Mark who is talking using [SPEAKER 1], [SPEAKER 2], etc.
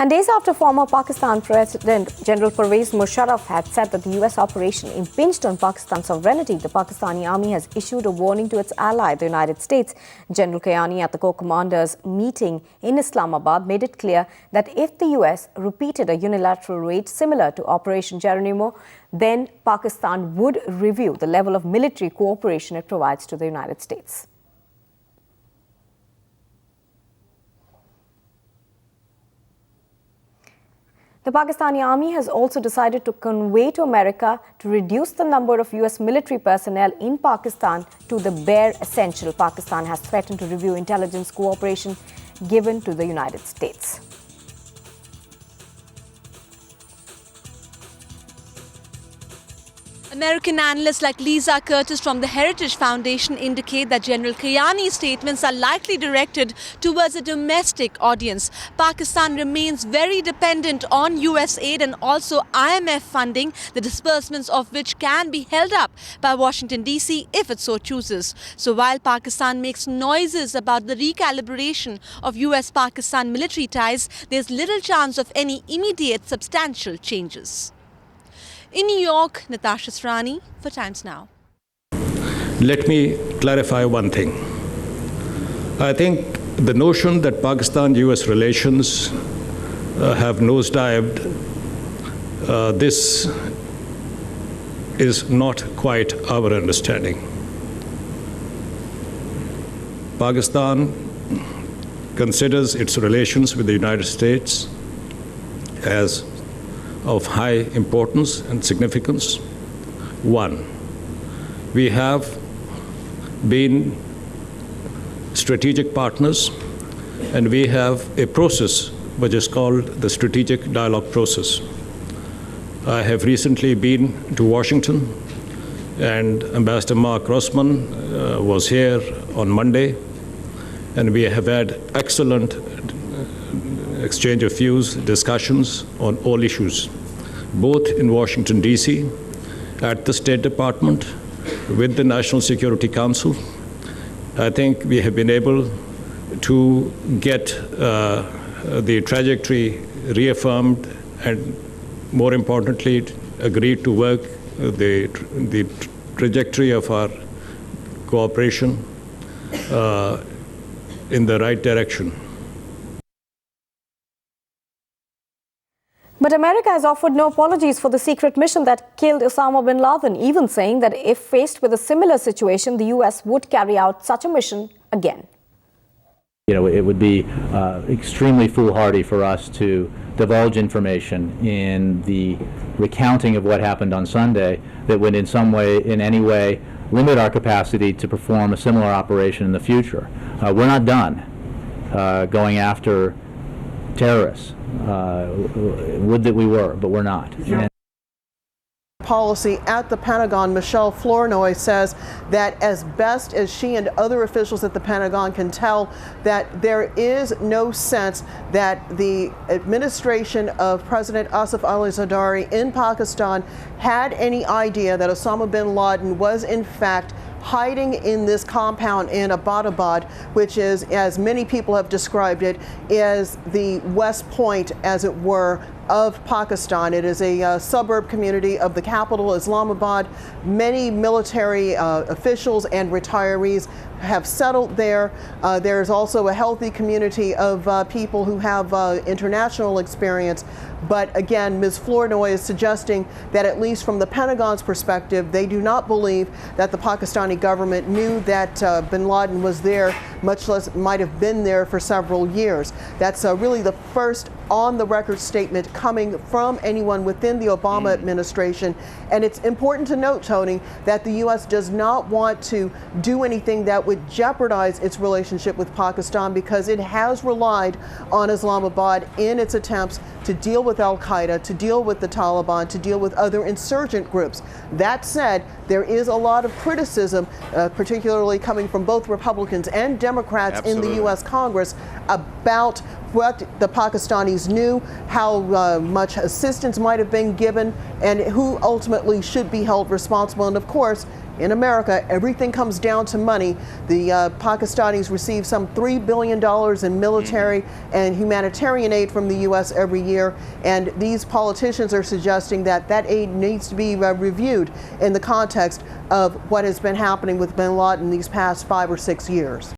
[SPEAKER 1] And days after former Pakistan President General Pervez Musharraf had said that the US operation impinged on Pakistan's sovereignty, the Pakistani army has issued a warning to its ally, the United States. General Kayani at the Corps Commanders meeting in Islamabad made it clear that if the US repeated a unilateral raid similar to Operation Geronimo, then Pakistan would review the level of military cooperation it provides to the United States. The Pakistani army has also decided to convey to America to reduce the number of US military personnel in Pakistan to the bare essential. Pakistan has threatened to review intelligence cooperation given to the United States.
[SPEAKER 2] American analysts like Lisa Curtis from the Heritage Foundation indicate that General Kayani's statements are likely directed towards a domestic audience. Pakistan remains very dependent on US aid and also IMF funding, the disbursements of which can be held up by Washington, D.C. if it so chooses. So while Pakistan makes noises about the recalibration of US-Pakistan military ties, there's little chance of any immediate substantial changes. In New York, Natasha Srani for Times Now.
[SPEAKER 3] Let me clarify one thing. I think the notion that Pakistan-US relations have nosedived, this is not quite our understanding. Pakistan considers its relations with the United States as of high importance and significance. One, we have been strategic partners, and we have a process which is called the strategic dialogue process. I have recently been to Washington, and Ambassador Mark Rossman was here on Monday, and we have had excellent exchange of views, discussions on all issues, both in Washington, D.C., at the State Department, with the National Security Council. I think we have been able to get the trajectory reaffirmed and, more importantly, agreed to work the trajectory of our cooperation in the right direction.
[SPEAKER 1] But America has offered no apologies for the secret mission that killed Osama bin Laden, even saying that if faced with a similar situation, the US would carry out such a mission again.
[SPEAKER 4] You know, it would be extremely foolhardy for us to divulge information in the recounting of what happened on Sunday that would in some way, in any way, limit our capacity to perform a similar operation in the future. We're not done going after terrorists. Would that we were, but we're not.
[SPEAKER 5] Policy at the Pentagon, Michelle Flournoy says that as best as she and other officials at the Pentagon can tell, that there is no sense that the administration of President Asif Ali Zardari in Pakistan had any idea that Osama bin Laden was in fact hiding in this compound in Abbottabad, which is, as many people have described it, is the West Point, as it were, of Pakistan. It is a suburb community of the capital, Islamabad. Many military officials and retirees have settled there. There's also a healthy community of people who have international experience. But again, Ms. Flournoy is suggesting that at least from the Pentagon's perspective, they do not believe that the Pakistani government knew that bin Laden was there, much less might have been there for several years. That's really the first on-the-record statement coming from anyone within the Obama administration. And it's important to note, Tony, that the U.S. does not want to do anything that would jeopardize its relationship with Pakistan, because it has relied on Islamabad in its attempts to deal with Al-Qaeda, to deal with the Taliban, to deal with other insurgent groups. That said, there is a lot of criticism, particularly coming from both Republicans and Democrats in the U.S. Congress, about what the Pakistanis knew, how much assistance might have been given, and who ultimately should be held responsible. And of course, in America, everything comes down to money. The Pakistanis receive some $3 billion in military and humanitarian aid from the U.S. every year, and these politicians are suggesting that that aid needs to be reviewed in the context of what has been happening with bin Laden these past 5 or 6 years.